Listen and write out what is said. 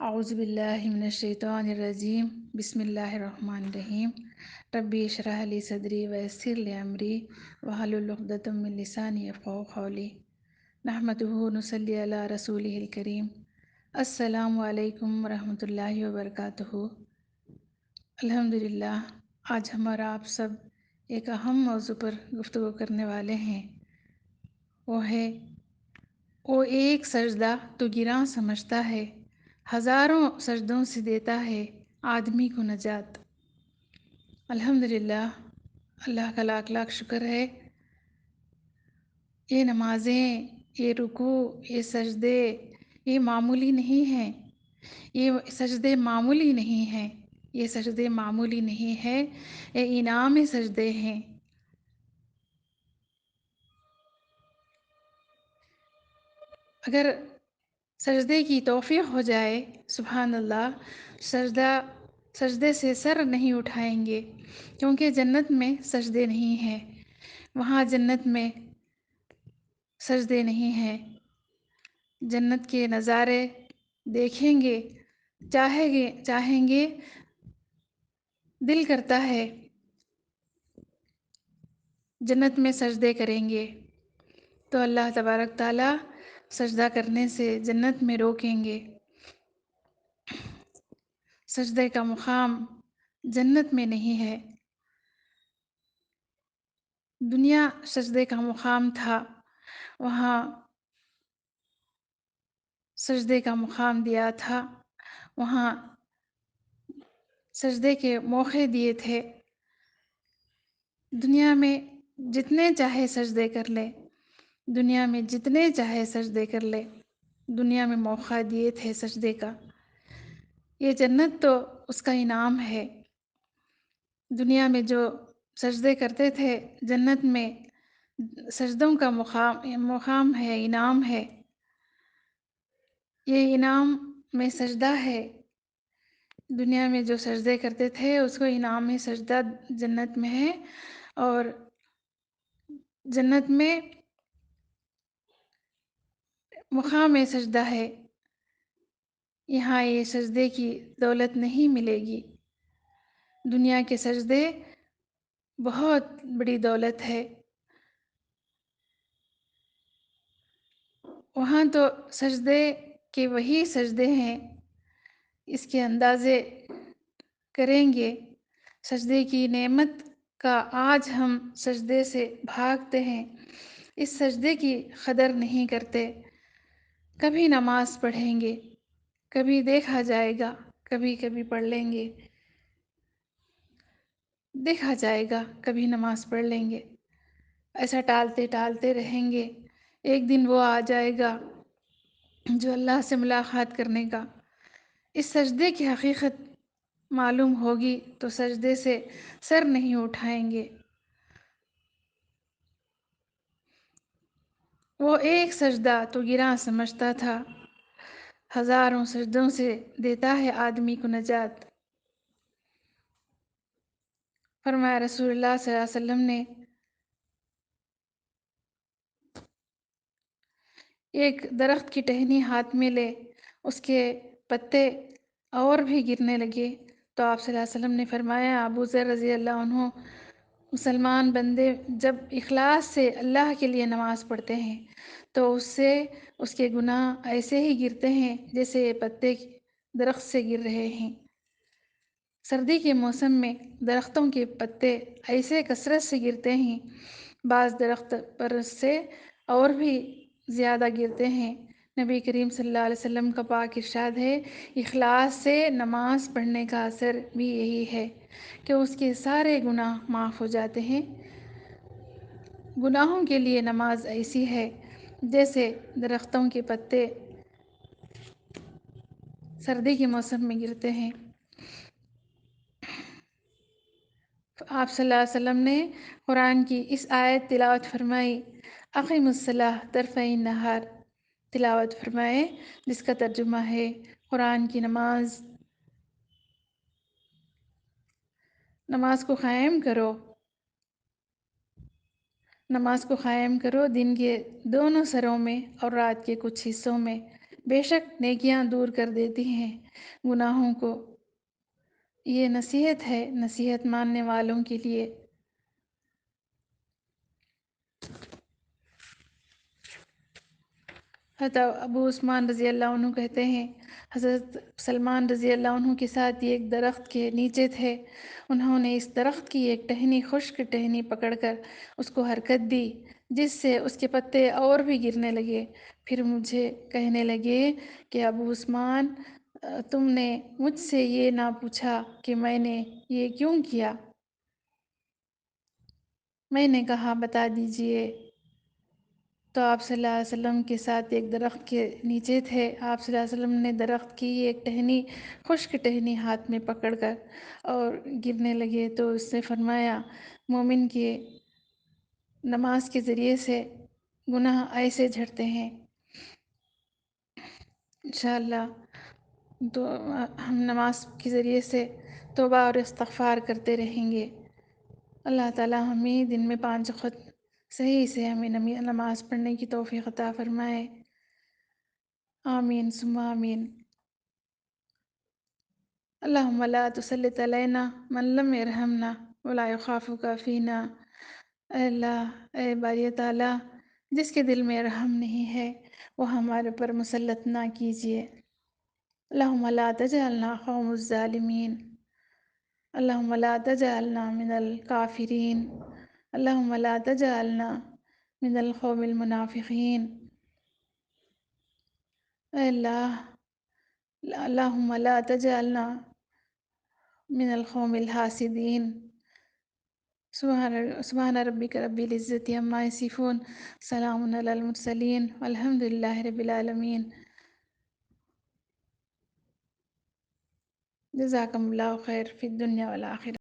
اعوذ باللہ من الشیطان الرجیم بسم اللہ الرحمن الرحیم ربی اشرح لی صدری ویسر لی امری واحلل عقدۃ من لسانی یفقہوا قولی نحمدہ ونصلی علی رسولہ الکریم۔ السلام علیکم ورحمۃ اللہ وبرکاتہ۔ الحمدللہ، آج ہم اور آپ سب ایک اہم موضوع پر گفتگو کرنے والے ہیں، وہ ایک سجدہ تو گراں سمجھتا ہے، ہزاروں سجدوں سے دیتا ہے آدمی کو نجات۔ الحمدللہ، اللہ کا لاکھ لاکھ شکر ہے، یہ نمازیں، یہ رکوع، یہ سجدے، یہ معمولی نہیں ہیں، یہ سجدے معمولی نہیں ہیں، یہ سجدے معمولی نہیں ہیں، یہ انعام سجدے ہیں۔ اگر سجدے کی توفیق ہو جائے، سبحان اللہ، سجدے سے سر نہیں اٹھائیں گے، کیونکہ جنت میں سجدے نہیں ہیں، وہاں جنت میں سجدے نہیں ہیں۔ جنت کے نظارے دیکھیں گے، چاہیں گے، دل کرتا ہے جنت میں سجدے کریں گے، تو اللہ تبارک تعالیٰ سجدہ کرنے سے جنت میں روکیں گے۔ سجدے کا مقام جنت میں نہیں ہے۔ دنیا سجدے کا مقام تھا، وہاں سجدے کا مقام دیا تھا، وہاں سجدے کے موقع دیے تھے۔ دنیا میں جتنے چاہے سجدے کر لے، دنیا میں جتنے چاہے سجدے کر لے، دنیا میں موقع دیے تھے سجدے کا۔ یہ جنت تو اس کا انعام ہے۔ دنیا میں جو سجدے کرتے تھے، جنت میں سجدوں کا مقام ہے، انعام ہے۔ یہ انعام میں سجدہ ہے۔ دنیا میں جو سجدے کرتے تھے، اس کو انعام سجدہ جنت میں ہے، اور جنت میں مقام سجدہ ہے۔ یہاں یہ سجدے کی دولت نہیں ملے گی۔ دنیا کے سجدے بہت بڑی دولت ہے۔ وہاں تو سجدے کے وہی سجدے ہیں، اس کے اندازے کریں گے۔ سجدے کی نعمت کا آج ہم سجدے سے بھاگتے ہیں، اس سجدے کی قدر نہیں کرتے۔ کبھی نماز پڑھیں گے، کبھی دیکھا جائے گا، کبھی کبھی پڑھ لیں گے، دیکھا جائے گا، کبھی نماز پڑھ لیں گے، ایسا ٹالتے ٹالتے رہیں گے۔ ایک دن وہ آ جائے گا جو اللہ سے ملاقات کرنے کا۔ اس سجدے کی حقیقت معلوم ہوگی تو سجدے سے سر نہیں اٹھائیں گے۔ وہ ایک سجدہ تو گراں سمجھتا تھا، ہزاروں سجدوں سے دیتا ہے آدمی کو نجات۔ فرمایا رسول اللہ صلی اللہ علیہ وسلم نے، ایک درخت کی ٹہنی ہاتھ میں لے، اس کے پتے اور بھی گرنے لگے، تو آپ صلی اللہ علیہ وسلم نے فرمایا، ابو ذر رضی اللہ عنہ، مسلمان بندے جب اخلاص سے اللہ کے لیے نماز پڑھتے ہیں تو اس کے گناہ ایسے ہی گرتے ہیں جیسے یہ پتے درخت سے گر رہے ہیں۔ سردی کے موسم میں درختوں کے پتے ایسے کثرت سے گرتے ہیں، بعض درخت پر سے اور بھی زیادہ گرتے ہیں۔ نبی کریم صلی اللہ علیہ وسلم کا پاک ارشاد ہے، اخلاص سے نماز پڑھنے کا اثر بھی یہی ہے کہ اس کے سارے گناہ معاف ہو جاتے ہیں۔ گناہوں کے لیے نماز ایسی ہے جیسے درختوں کے پتے سردی کے موسم میں گرتے ہیں۔ آپ صلی اللہ علیہ وسلم نے قرآن کی اس آیت تلاوت فرمائی، اقیم الصلاۃ طرفی النہار، تلاوت فرمائے، جس کا ترجمہ ہے، قرآن کی نماز کو قائم کرو، نماز کو قائم کرو دن کے دونوں سروں میں اور رات کے کچھ حصوں میں۔ بے شک نیکیاں دور کر دیتی ہیں گناہوں کو۔ یہ نصیحت ہے نصیحت ماننے والوں کے لیے۔ حضرت ابو عثمان رضی اللہ عنہ کہتے ہیں حضرت سلمان رضی اللہ عنہ کے ساتھ یہ ایک درخت کے نیچے تھے۔ انہوں نے اس درخت کی ایک ٹہنی خشک ٹہنی پکڑ کر اس کو حرکت دی، جس سے اس کے پتے اور بھی گرنے لگے۔ پھر مجھے کہنے لگے کہ ابو عثمان، تم نے مجھ سے یہ نہ پوچھا کہ میں نے یہ کیوں کیا؟ میں نے کہا بتا دیجئے۔ تو آپ صلی اللہ علیہ وسلم کے ساتھ ایک درخت کے نیچے تھے۔ آپ صلی اللہ علیہ وسلم نے درخت کی ایک ٹہنی خشک ٹہنی ہاتھ میں پکڑ کر اور گرنے لگے تو اس سے فرمایا، مومن کے نماز کے ذریعے سے گناہ ایسے جھڑتے ہیں۔ انشاءاللہ تو ہم نماز کے ذریعے سے توبہ اور استغفار کرتے رہیں گے۔ اللہ تعالیٰ ہمیں دن میں 5 وقت صحیح سے ہمیں نماز پڑھنے کی توفیق عطا فرمائے۔ آمین ثم آمین۔ اللہم لا تسلط علینا من لم یرحمنا ولا یخافک فینا۔ اے اللہ، اے باری تعالیٰ، جس کے دل میں رحم نہیں ہے وہ ہمارے پر مسلط نہ کیجیے۔ اللہم لا تجعلنا قوم الظالمین۔ اللہم لا تجعلنا من الکافرین۔ اللہم لا تجعلنا من القوم المنافقین۔ اے اللہ، اللہم لا تجعلنا من القوم الحاسدین۔ سبحان ربک رب العزت عما یصفون، سلام علی المرسلین، والحمد للہ رب العالمین۔ جزاکم اللہ خیر فی الدنیا والآخرہ۔